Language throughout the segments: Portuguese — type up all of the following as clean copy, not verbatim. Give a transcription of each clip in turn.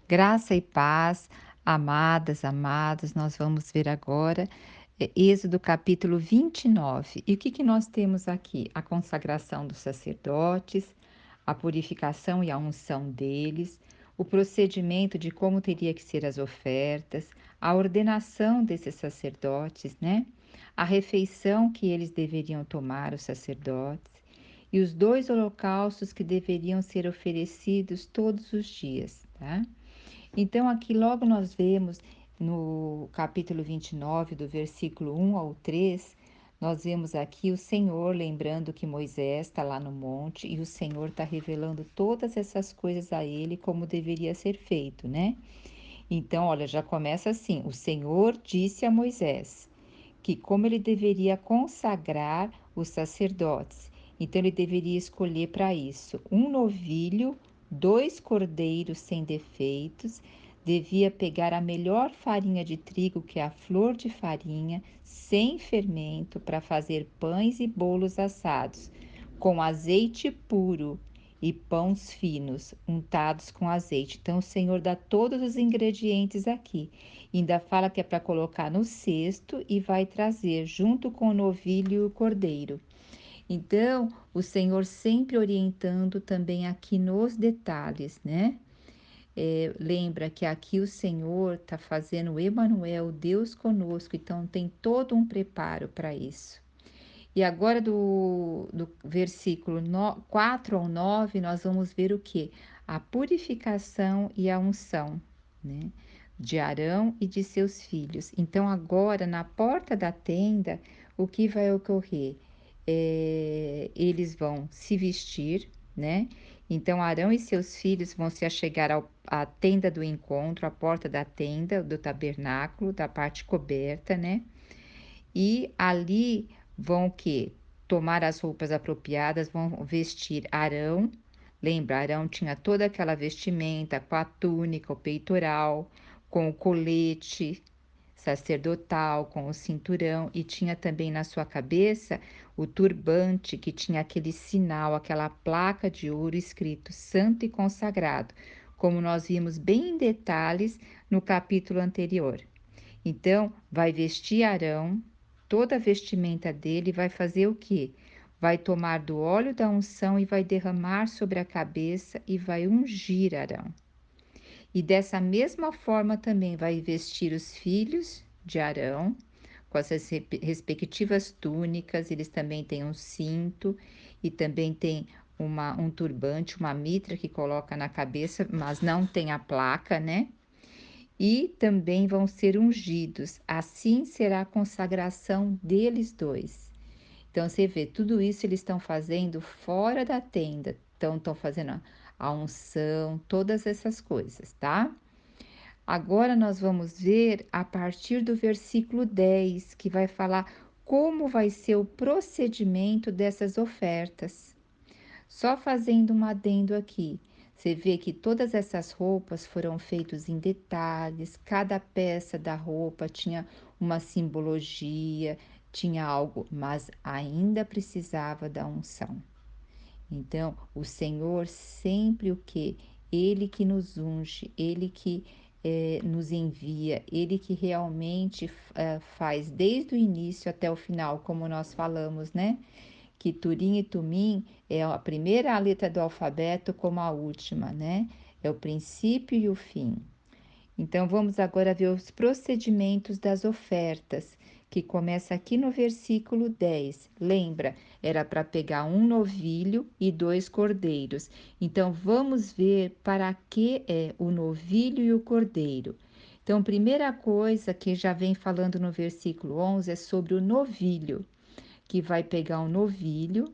Graça e paz, amadas, amados, nós vamos ver agora Êxodo capítulo 29. E o que nós temos aqui? A consagração dos sacerdotes, a purificação e a unção deles, o procedimento de como teria que ser as ofertas, a ordenação desses sacerdotes, né? A refeição que eles deveriam tomar, os sacerdotes, e os dois holocaustos que deveriam ser oferecidos todos os dias, tá? Então, aqui logo nós vemos no capítulo 29, do versículo 1 ao 3, nós vemos aqui o Senhor lembrando que Moisés está lá no monte e o Senhor está revelando todas essas coisas a ele como deveria ser feito, né? Então, olha, já começa assim: o Senhor disse a Moisés que como ele deveria consagrar os sacerdotes. Então ele deveria escolher para isso um novilho, dois cordeiros sem defeitos, devia pegar a melhor farinha de trigo, que é a flor de farinha, sem fermento, para fazer pães e bolos assados, com azeite puro e pães finos, untados com azeite. Então o Senhor dá todos os ingredientes aqui. Ainda fala que é para colocar no cesto e vai trazer junto com o novilho e o cordeiro. Então, o Senhor sempre orientando também aqui nos detalhes, né? Lembra que aqui o Senhor está fazendo o Emanuel, Deus conosco, então tem todo um preparo para isso. E agora do versículo 4 ao 9, nós vamos ver o que? A purificação e a unção, né? De Arão e de seus filhos. Então, agora, na porta da tenda, o que vai ocorrer? Eles vão se vestir, né? Então, Arão e seus filhos vão se achegar à tenda do encontro, à porta da tenda, do tabernáculo, da parte coberta, né? E ali vão o quê? Tomar as roupas apropriadas, vão vestir Arão. Lembra, Arão tinha toda aquela vestimenta com a túnica, o peitoral, com o colete sacerdotal, com o cinturão, e tinha também na sua cabeça o turbante que tinha aquele sinal, aquela placa de ouro escrito Santo e Consagrado, como nós vimos bem em detalhes no capítulo anterior. Então, vai vestir Arão, toda a vestimenta dele, vai fazer o quê? Vai tomar do óleo da unção e vai derramar sobre a cabeça e vai ungir Arão. E dessa mesma forma também vai vestir os filhos de Arão, com as respectivas túnicas, eles também têm um cinto e também tem um turbante, uma mitra que coloca na cabeça, mas não tem a placa, né? E também vão ser ungidos. Assim será a consagração deles dois. Então você vê, tudo isso eles estão fazendo fora da tenda. Então estão fazendo a unção, todas essas coisas, tá? Agora nós vamos ver a partir do versículo 10, que vai falar como vai ser o procedimento dessas ofertas. Só fazendo um adendo aqui, você vê que todas essas roupas foram feitas em detalhes, cada peça da roupa tinha uma simbologia, tinha algo, mas ainda precisava da unção. Então, o Senhor sempre o que? Ele que nos unge, Ele que nos envia, Ele que realmente faz desde o início até o final, como nós falamos, né? Que Turim e Tumim é a primeira letra do alfabeto como a última, né? É o princípio e o fim. Então vamos agora ver os procedimentos das ofertas, que começa aqui no versículo 10. Lembra, era para pegar um novilho e dois cordeiros. Então vamos ver para que é o novilho e o cordeiro. Então, primeira coisa que já vem falando no versículo 11 é sobre o novilho, que vai pegar um novilho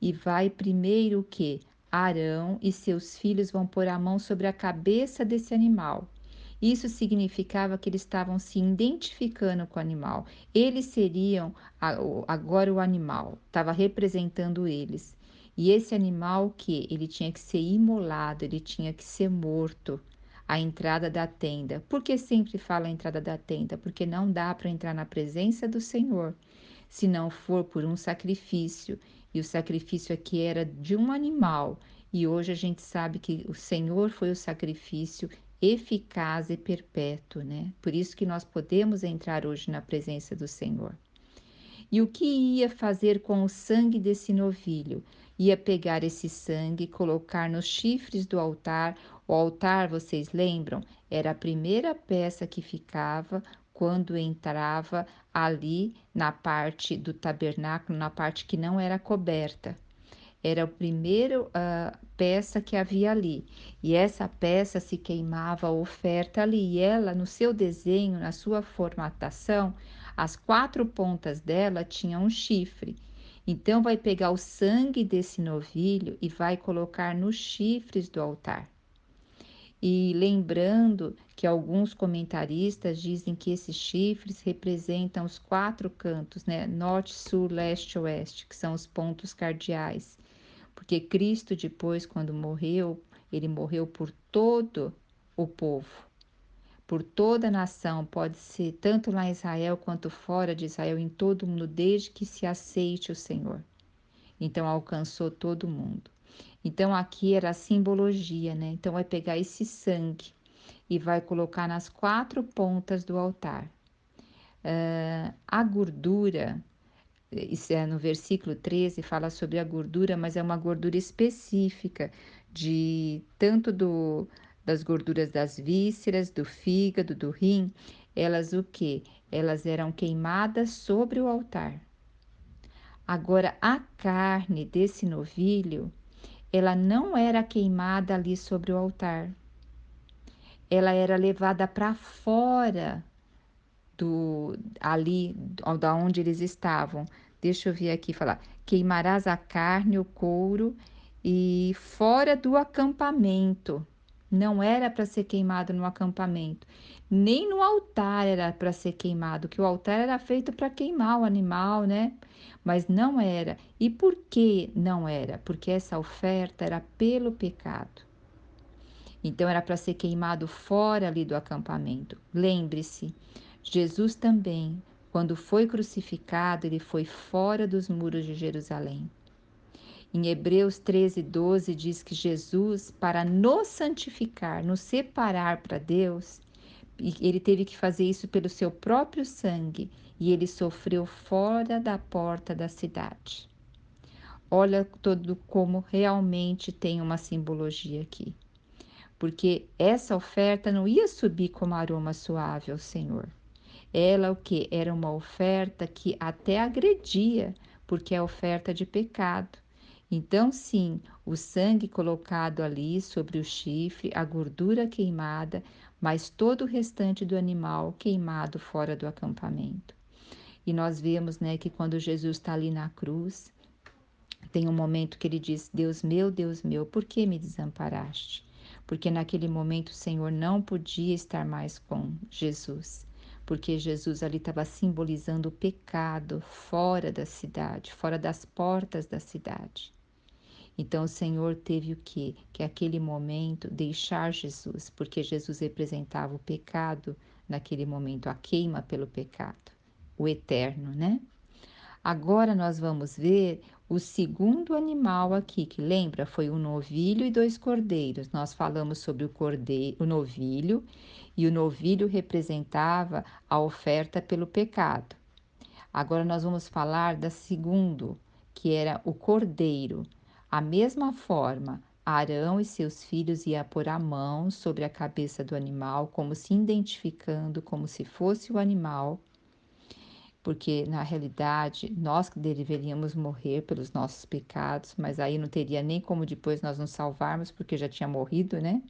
e vai primeiro o que? Arão e seus filhos vão pôr a mão sobre a cabeça desse animal. Isso significava que eles estavam se identificando com o animal. Eles seriam agora o animal, estava representando eles. E esse animal que ele tinha que ser imolado, ele tinha que ser morto à entrada da tenda. Por que sempre fala a entrada da tenda? Porque não dá para entrar na presença do Senhor se não for por um sacrifício. E o sacrifício aqui era de um animal. E hoje a gente sabe que o Senhor foi o sacrifício, eficaz e perpétuo, né? Por isso que nós podemos entrar hoje na presença do Senhor. E o que ia fazer com o sangue desse novilho? Ia pegar esse sangue e colocar nos chifres do altar. O altar, vocês lembram? Era a primeira peça que ficava quando entrava ali na parte do tabernáculo, na parte que não era coberta. Era a primeira peça que havia ali. E essa peça se queimava a oferta ali. E ela, no seu desenho, na sua formatação, as quatro pontas dela tinham um chifre. Então, vai pegar o sangue desse novilho e vai colocar nos chifres do altar. E lembrando que alguns comentaristas dizem que esses chifres representam os quatro cantos, né? Norte, sul, leste, oeste, que são os pontos cardeais. Porque Cristo, depois, quando morreu, ele morreu por todo o povo, por toda a nação, pode ser tanto lá em Israel quanto fora de Israel, em todo o mundo, desde que se aceite o Senhor. Então, alcançou todo mundo. Então, aqui era a simbologia, né? Então, vai pegar esse sangue e vai colocar nas quatro pontas do altar. A gordura, isso é no versículo 13, fala sobre a gordura, mas é uma gordura específica de tanto das gorduras das vísceras, do fígado, do rim, elas o que? Elas eram queimadas sobre o altar. Agora, a carne desse novilho, ela não era queimada ali sobre o altar. Ela era levada para fora ali da onde eles estavam. Deixa eu ver aqui falar. Queimarás a carne, o couro e fora do acampamento. Não era para ser queimado no acampamento, nem no altar era para ser queimado, que o altar era feito para queimar o animal, né? Mas não era. E por que não era? Porque essa oferta era pelo pecado. Então era para ser queimado fora ali do acampamento. Lembre-se, Jesus também, quando foi crucificado, ele foi fora dos muros de Jerusalém. Em Hebreus 13:12 diz que Jesus, para nos santificar, nos separar para Deus, ele teve que fazer isso pelo seu próprio sangue, e ele sofreu fora da porta da cidade. Olha todo como realmente tem uma simbologia aqui, porque essa oferta não ia subir como aroma suave ao Senhor. Ela o que? Era uma oferta que até agredia, porque é oferta de pecado. Então, sim, o sangue colocado ali sobre o chifre, a gordura queimada, mas todo o restante do animal queimado fora do acampamento. E nós vemos, né, que quando Jesus está ali na cruz, tem um momento que ele diz: Deus meu, por que me desamparaste? Porque naquele momento o Senhor não podia estar mais com Jesus, porque Jesus ali estava simbolizando o pecado fora da cidade, fora das portas da cidade. Então o Senhor teve o quê? Que aquele momento deixar Jesus, porque Jesus representava o pecado naquele momento, a queima pelo pecado, o eterno, né? Agora nós vamos ver o segundo animal aqui, que lembra, foi um novilho e dois cordeiros. Nós falamos sobre o novilho, e o novilho representava a oferta pelo pecado. Agora nós vamos falar da segundo, que era o cordeiro. A mesma forma, Arão e seus filhos iam pôr a mão sobre a cabeça do animal, como se identificando como se fosse o animal, porque na realidade nós que deveríamos morrer pelos nossos pecados, mas aí não teria nem como depois nós nos salvarmos, porque já tinha morrido, né?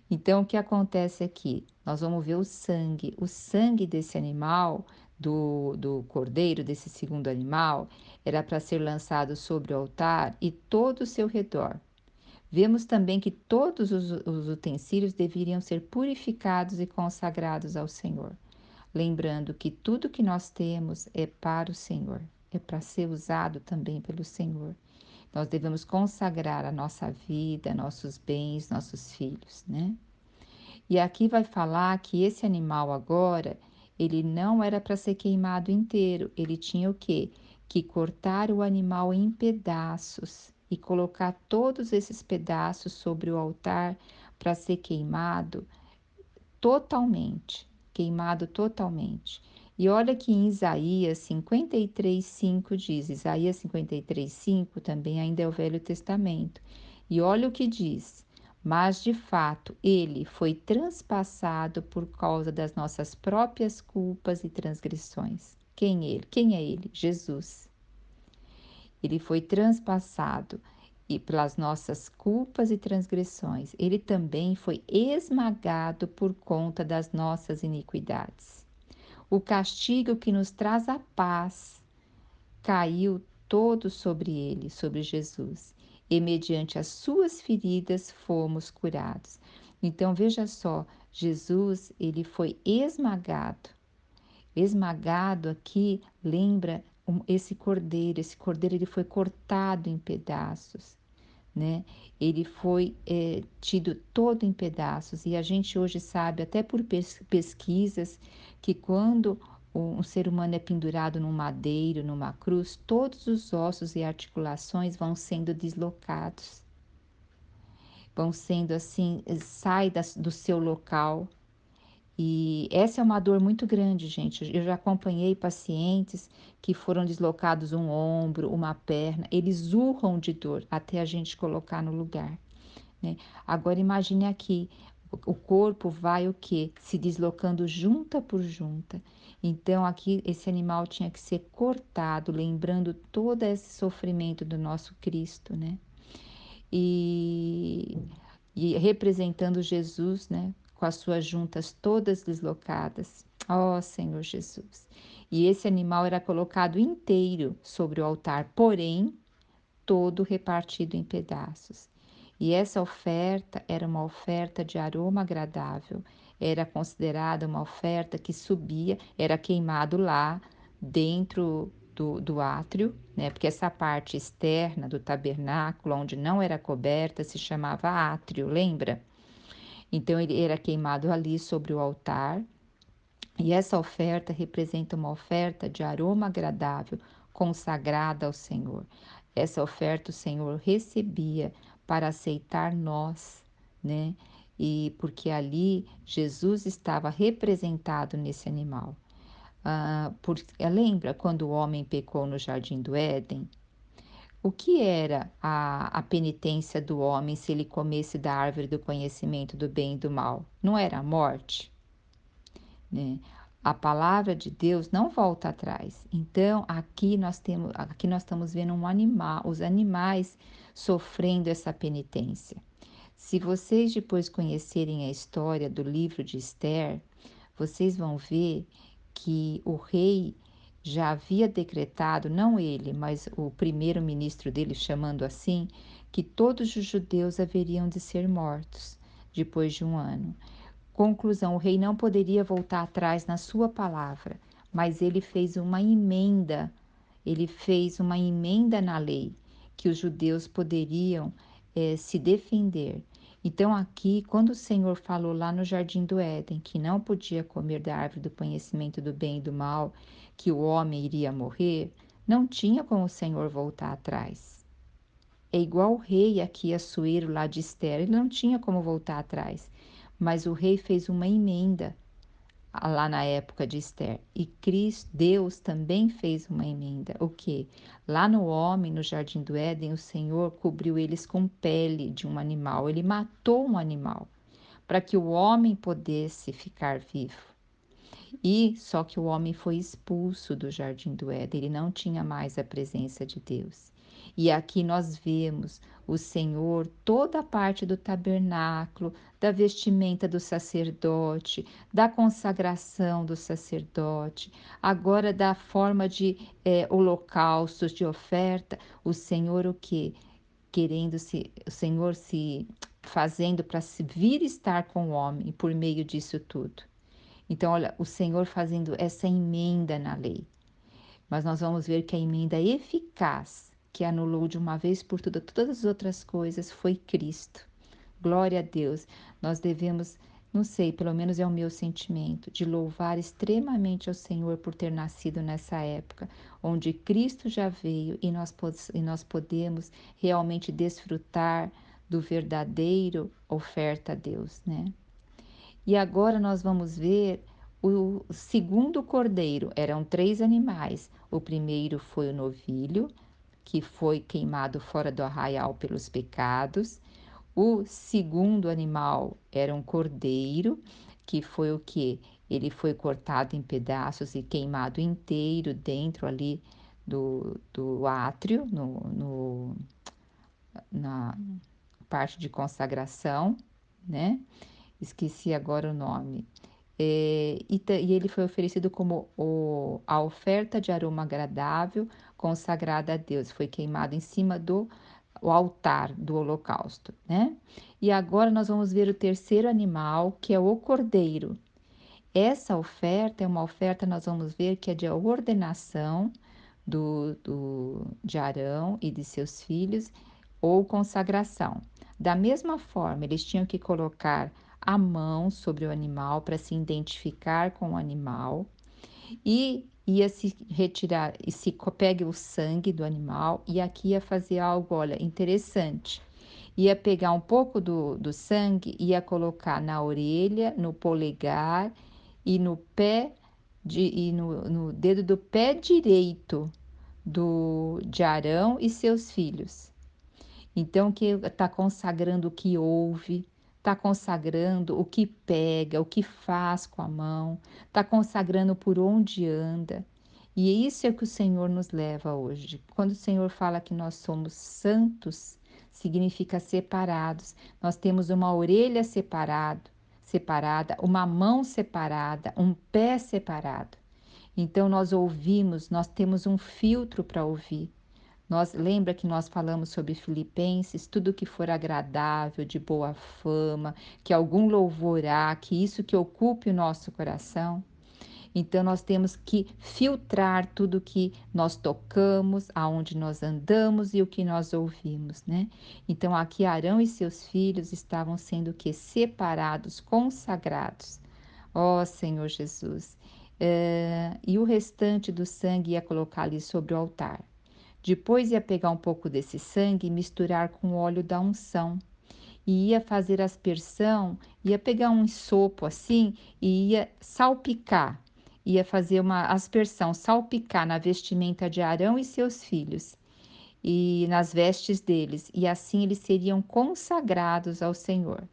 Então o que acontece aqui? Nós vamos ver o sangue desse animal, do cordeiro, desse segundo animal, era para ser lançado sobre o altar e todo o seu redor. Vemos também que todos os utensílios deveriam ser purificados e consagrados ao Senhor. Lembrando que tudo que nós temos é para o Senhor, é para ser usado também pelo Senhor. Nós devemos consagrar a nossa vida, nossos bens, nossos filhos, né? E aqui vai falar que esse animal agora, ele não era para ser queimado inteiro, ele tinha o quê? Que cortar o animal em pedaços e colocar todos esses pedaços sobre o altar para ser queimado totalmente, queimado totalmente. E olha que em Isaías 53:5 diz, Isaías 53:5 também ainda é o Velho Testamento. E olha o que diz: mas de fato ele foi transpassado por causa das nossas próprias culpas e transgressões. Quem ele? Quem é ele? Jesus. Ele foi transpassado e pelas nossas culpas e transgressões. Ele também foi esmagado por conta das nossas iniquidades. O castigo que nos traz a paz caiu todo sobre ele, sobre Jesus, e mediante as suas feridas fomos curados. Então veja só, Jesus, ele foi esmagado. Esmagado aqui lembra esse cordeiro ele foi cortado em pedaços, né? Ele foi tido todo em pedaços e a gente hoje sabe, até por pesquisas, que quando um ser humano é pendurado num madeiro, numa cruz, todos os ossos e articulações vão sendo deslocados, vão sendo assim, sai do seu local. E essa é uma dor muito grande, gente. Eu já acompanhei pacientes que foram deslocados um ombro, uma perna, eles urram de dor até a gente colocar no lugar, né? Agora imagine aqui, o corpo vai o quê? Se deslocando junta por junta. Então aqui esse animal tinha que ser cortado, lembrando todo esse sofrimento do nosso Cristo, né? E representando Jesus, né, com as suas juntas todas deslocadas. Ó Senhor Jesus. E esse animal era colocado inteiro sobre o altar, porém, todo repartido em pedaços. E essa oferta era uma oferta de aroma agradável, era considerada uma oferta que subia, era queimado lá dentro do átrio, né? Porque essa parte externa do tabernáculo, onde não era coberta, se chamava átrio, lembra? Então ele era queimado ali sobre o altar, e essa oferta representa uma oferta de aroma agradável, consagrada ao Senhor. Essa oferta o Senhor recebia para aceitar nós, né? E porque ali Jesus estava representado nesse animal. Lembra quando o homem pecou no jardim do Éden? O que era a penitência do homem se ele comesse da árvore do conhecimento do bem e do mal? Não era a morte? Né? A palavra de Deus não volta atrás. Então, aqui nós estamos vendo um animal, os animais sofrendo essa penitência. Se vocês depois conhecerem a história do livro de Esther, vocês vão ver que o rei já havia decretado, não ele, mas o primeiro-ministro dele, chamando assim, que todos os judeus haveriam de ser mortos depois de um ano. Conclusão: o rei não poderia voltar atrás na sua palavra, mas ele fez uma emenda na lei, que os judeus poderiam se defender. Então, aqui, quando o Senhor falou lá no Jardim do Éden que não podia comer da árvore do conhecimento do bem e do mal, que o homem iria morrer, não tinha como o Senhor voltar atrás. É igual o rei aqui, Assuero, lá de Esther, ele não tinha como voltar atrás, mas o rei fez uma emenda lá na época de Esther. E Cristo, Deus também fez uma emenda. O que? Lá no homem, no jardim do Éden, o Senhor cobriu eles com pele de um animal. Ele matou um animal para que o homem pudesse ficar vivo. E só que o homem foi expulso do jardim do Éden, ele não tinha mais a presença de Deus. E aqui nós vemos o Senhor, toda a parte do tabernáculo, da vestimenta do sacerdote, da consagração do sacerdote, agora da forma de holocaustos, de oferta, o Senhor o que? O Senhor se fazendo para se vir estar com o homem por meio disso tudo. Então, olha, o Senhor fazendo essa emenda na lei. Mas nós vamos ver que a emenda eficaz, que anulou de uma vez por todas as outras coisas, foi Cristo. Glória a Deus. Nós devemos, não sei, pelo menos é o meu sentimento, de louvar extremamente ao Senhor por ter nascido nessa época, onde Cristo já veio e nós podemos realmente desfrutar do verdadeiro oferta a Deus, né? E agora nós vamos ver o segundo cordeiro. Eram 3 animais. O primeiro foi o novilho, que foi queimado fora do arraial pelos pecados. O segundo animal era um cordeiro, que foi o que? Ele foi cortado em pedaços e queimado inteiro dentro ali do átrio, na parte de consagração, né? Esqueci agora o nome. E ele foi oferecido como a oferta de aroma agradável consagrada a Deus. Foi queimado em cima do o altar do holocausto, né? E agora nós vamos ver o terceiro animal, que é o cordeiro. Essa oferta é uma oferta, nós vamos ver que é de ordenação de Arão e de seus filhos, ou consagração. Da mesma forma, eles tinham que colocar a mão sobre o animal para se identificar com o animal e ia se retirar, e se pegue o sangue do animal, e aqui ia fazer algo, olha, interessante. Ia pegar um pouco do sangue, ia colocar na orelha, no polegar e no pé e no dedo do pé direito de Arão e seus filhos. Então, que está consagrando o que ouve, está consagrando o que pega, o que faz com a mão, está consagrando por onde anda. E isso é o que o Senhor nos leva hoje. Quando o Senhor fala que nós somos santos, significa separados. Nós temos uma orelha separada, uma mão separada, um pé separado. Então nós ouvimos, nós temos um filtro para ouvir. Lembra que nós falamos sobre Filipenses, tudo que for agradável, de boa fama, que algum louvor há, que isso que ocupe o nosso coração. Então nós temos que filtrar tudo que nós tocamos, aonde nós andamos e o que nós ouvimos, né? Então aqui Arão e seus filhos estavam sendo que separados, consagrados. Ó Senhor Jesus. E o restante do sangue ia colocar ali sobre o altar. Depois ia pegar um pouco desse sangue e misturar com o óleo da unção. E ia fazer aspersão, ia pegar um sopo assim e ia salpicar. Ia fazer uma aspersão, salpicar na vestimenta de Arão e seus filhos e nas vestes deles, e assim eles seriam consagrados ao Senhor.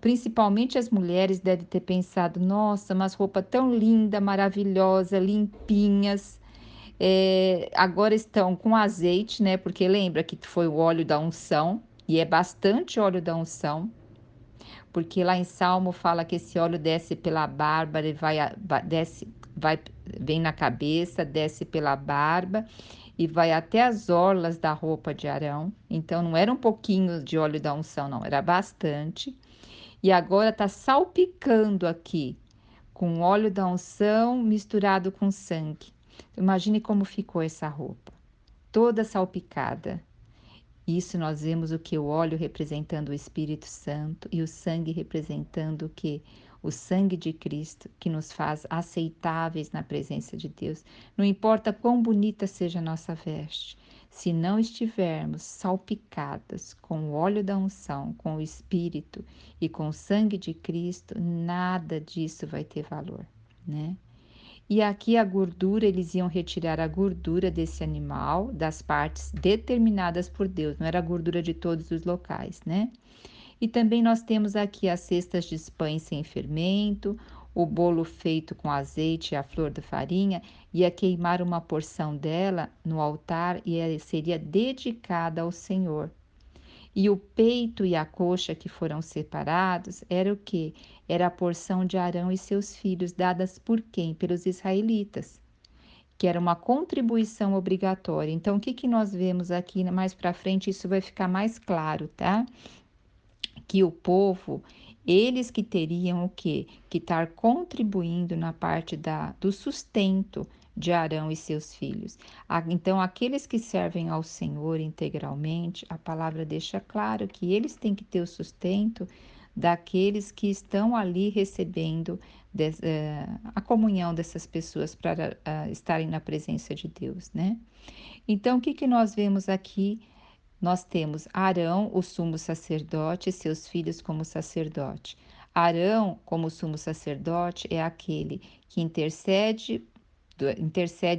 Principalmente as mulheres devem ter pensado: nossa, mas roupa tão linda, maravilhosa, limpinhas. Agora estão com azeite, né? Porque lembra que foi o óleo da unção, e é bastante óleo da unção, porque lá em Salmo fala que esse óleo desce pela barba e vem na cabeça, desce pela barba e vai até as orlas da roupa de Arão. Então não era um pouquinho de óleo da unção, não, era bastante. E agora está salpicando aqui com óleo da unção misturado com sangue. Imagine como ficou essa roupa, toda salpicada. Isso nós vemos o que? O óleo representando o Espírito Santo e o sangue representando o que? O sangue de Cristo, que nos faz aceitáveis na presença de Deus. Não importa quão bonita seja a nossa veste, se não estivermos salpicadas com o óleo da unção, com o Espírito e com o sangue de Cristo, nada disso vai ter valor, né? E aqui a gordura, eles iam retirar a gordura desse animal, das partes determinadas por Deus, não era a gordura de todos os locais, né? E também nós temos aqui as cestas de pães sem fermento, o bolo feito com azeite e a flor da farinha, ia queimar uma porção dela no altar e seria dedicada ao Senhor. E o peito e a coxa que foram separados era o quê? Era a porção de Arão e seus filhos, dadas por quem? Pelos israelitas, que era uma contribuição obrigatória. Então, o que que nós vemos aqui mais para frente? Isso vai ficar mais claro, tá? Que o povo, eles que teriam o quê? Que estar contribuindo na parte do sustento de Arão e seus filhos. Então, aqueles que servem ao Senhor integralmente, a palavra deixa claro que eles têm que ter o sustento daqueles que estão ali recebendo a comunhão dessas pessoas para estarem na presença de Deus, né? Então, o que que nós vemos aqui? nós temos Arão, o sumo sacerdote, e seus filhos como sacerdote. Arão, como sumo sacerdote, é aquele que intercede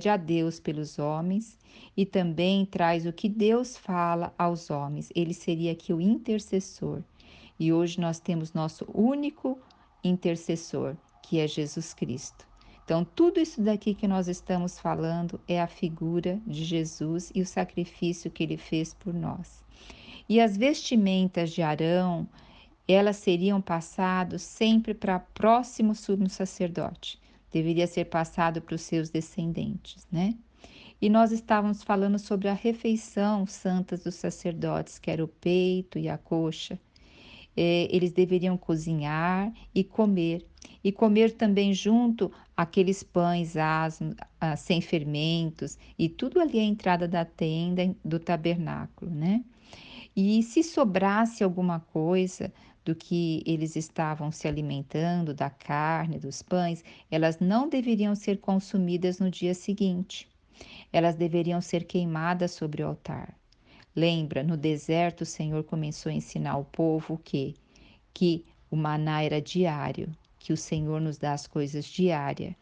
a Deus pelos homens e também traz o que Deus fala aos homens. Ele seria aqui o intercessor. E hoje nós temos nosso único intercessor, que é Jesus Cristo. Então, tudo isso daqui que nós estamos falando é a figura de Jesus e o sacrifício que ele fez por nós. E as vestimentas de Arão, elas seriam passadas sempre para próximo sumo sacerdote. Deveria ser passado para os seus descendentes, né? E nós estávamos falando sobre a refeição santa dos sacerdotes, que era o peito e a coxa. Eles deveriam cozinhar e comer também junto aqueles pães asmos, sem fermentos, e tudo ali à entrada da tenda do tabernáculo, né? E se sobrasse alguma coisa do que eles estavam se alimentando, da carne, dos pães, elas não deveriam ser consumidas no dia seguinte. Elas deveriam ser queimadas sobre o altar. Lembra, no deserto o Senhor começou a ensinar ao povo o quê? Que o maná era diário, que o Senhor nos dá as coisas diárias.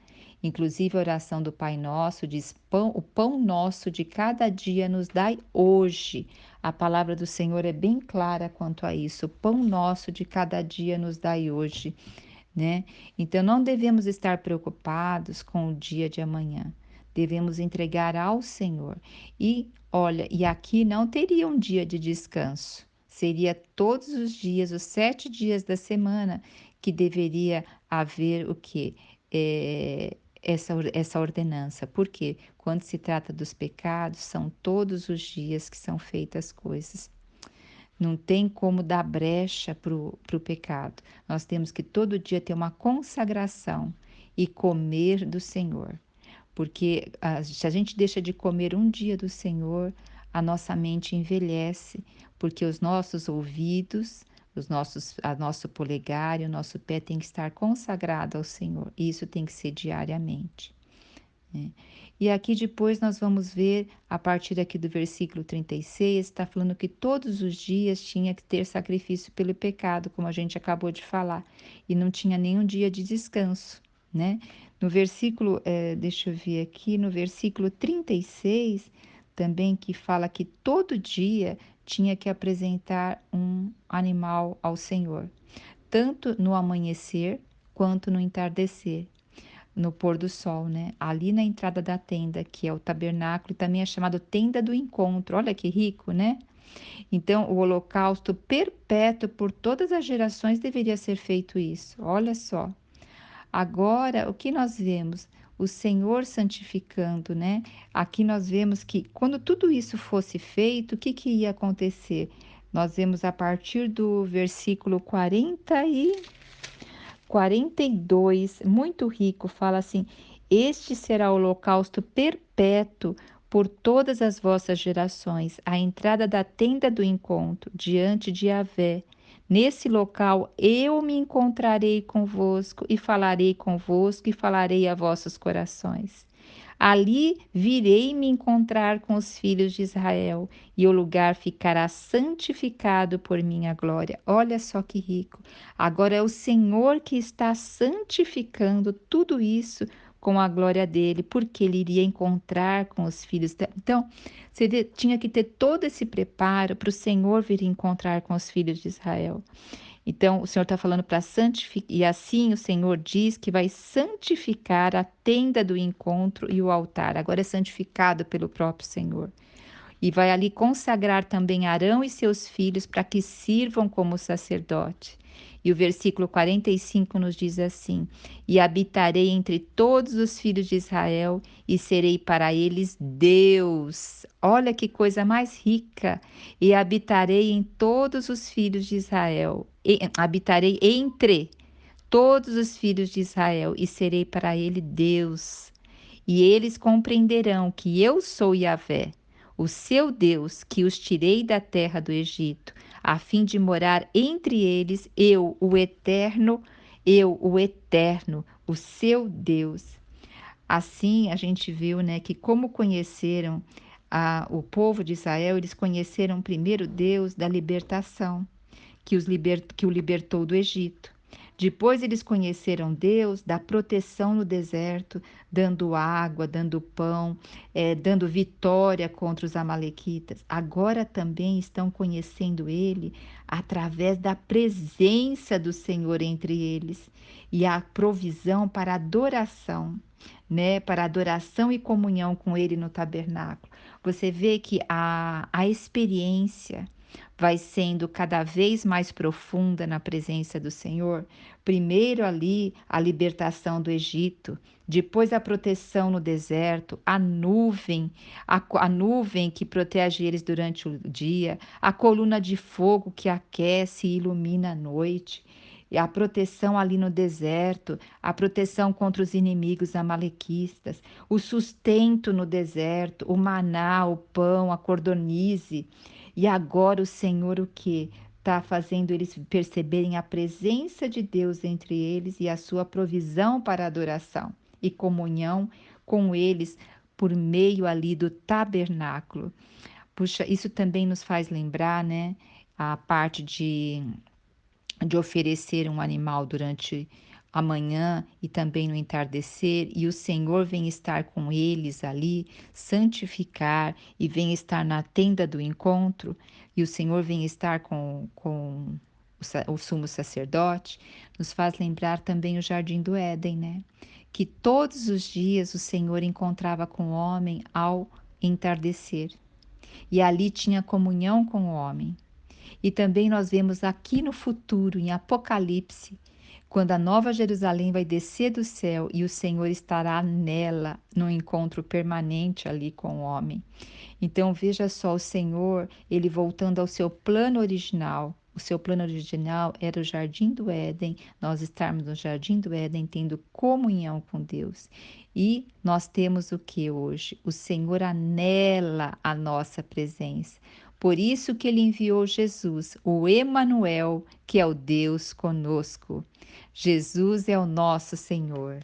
Inclusive a oração do Pai Nosso diz: o pão nosso de cada dia nos dai hoje. A palavra do Senhor é bem clara quanto a isso. O pão nosso de cada dia nos dai hoje, né? Então não devemos estar preocupados com o dia de amanhã. Devemos entregar ao Senhor. E olha, e aqui não teria um dia de descanso. Seria todos os dias, os 7 dias da semana, que deveria haver o quê? Essa ordenança. Porque quando se trata dos pecados, são todos os dias que são feitas coisas. Não tem como dar brecha para o pecado. Nós temos que todo dia ter uma consagração e comer do Senhor. Porque se a gente deixa de comer um dia do Senhor, a nossa mente envelhece, porque os nossos ouvidos, a nosso polegar e o nosso pé tem que estar consagrado ao Senhor. E isso tem que ser diariamente, né? E aqui depois nós vamos ver, a partir aqui do versículo 36, está falando que todos os dias tinha que ter sacrifício pelo pecado, como a gente acabou de falar, e não tinha nenhum dia de descanso, né? No versículo, deixa eu ver aqui, no versículo 36, também que fala que todo dia tinha que apresentar um animal ao Senhor, tanto no amanhecer quanto no entardecer, no pôr do sol, né? Ali na entrada da tenda, que é o tabernáculo, também é chamado tenda do encontro. Olha que rico, né? Então, o holocausto perpétuo por todas as gerações deveria ser feito isso. Olha só. Agora, o que nós vemos? O Senhor santificando, né? Aqui nós vemos que quando tudo isso fosse feito, o que que ia acontecer? Nós vemos a partir do versículo 42, muito rico, fala assim: Este será o holocausto perpétuo por todas as vossas gerações, a entrada da tenda do encontro, diante de Yahvé. Nesse local eu me encontrarei convosco e falarei a vossos corações. Ali virei me encontrar com os filhos de Israel, e o lugar ficará santificado por minha glória. Olha só que rico. Agora é o Senhor que está santificando tudo isso com a glória dele, porque ele iria encontrar com os filhos. Então, você tinha que ter todo esse preparo para o Senhor vir encontrar com os filhos de Israel. Então, o Senhor está falando para santificar, e assim o Senhor diz que vai santificar a tenda do encontro e o altar. Agora é santificado pelo próprio Senhor. E vai ali consagrar também Arão e seus filhos para que sirvam como sacerdote. E o versículo 45 nos diz assim: E habitarei entre todos os filhos de Israel e serei para eles Deus. Olha que coisa mais rica! E habitarei em todos os filhos de Israel. Habitarei entre todos os filhos de Israel e serei para ele Deus. E eles compreenderão que eu sou Yahvé, o seu Deus, que os tirei da terra do Egito, a fim de morar entre eles, o eterno, o seu Deus. Assim a gente viu, né, que como conheceram o povo de Israel, eles conheceram primeiro Deus da libertação, que o libertou do Egito. Depois eles conheceram Deus da proteção no deserto, dando água, dando pão, dando vitória contra os amalequitas. Agora também estão conhecendo Ele através da presença do Senhor entre eles e a provisão para adoração, né? Para adoração e comunhão com Ele no tabernáculo. Você vê que a experiência vai sendo cada vez mais profunda na presença do Senhor. Primeiro ali a libertação do Egito, depois a proteção no deserto, a nuvem que protege eles durante o dia, a coluna de fogo que aquece e ilumina a noite. E a proteção ali no deserto, a proteção contra os inimigos amalequistas, o sustento no deserto, o maná, o pão, a cordonize. E agora o Senhor o que? Está fazendo eles perceberem a presença de Deus entre eles e a sua provisão para adoração e comunhão com eles por meio ali do tabernáculo. Puxa, isso também nos faz lembrar, né, a parte de oferecer um animal durante a manhã e também no entardecer, e o Senhor vem estar com eles ali, santificar, e vem estar na tenda do encontro, e o Senhor vem estar com o sumo sacerdote, nos faz lembrar também o jardim do Éden, né? Que todos os dias o Senhor encontrava com o homem ao entardecer, e ali tinha comunhão com o homem. E também nós vemos aqui no futuro, em Apocalipse, quando a Nova Jerusalém vai descer do céu e o Senhor estará nela, no encontro permanente ali com o homem. Então veja só, o Senhor, ele voltando ao seu plano original. O seu plano original era o Jardim do Éden, nós estarmos no Jardim do Éden tendo comunhão com Deus. E nós temos o que hoje? O Senhor anela a nossa presença. Por isso que ele enviou Jesus, o Emanuel, que é o Deus conosco. Jesus é o nosso Senhor.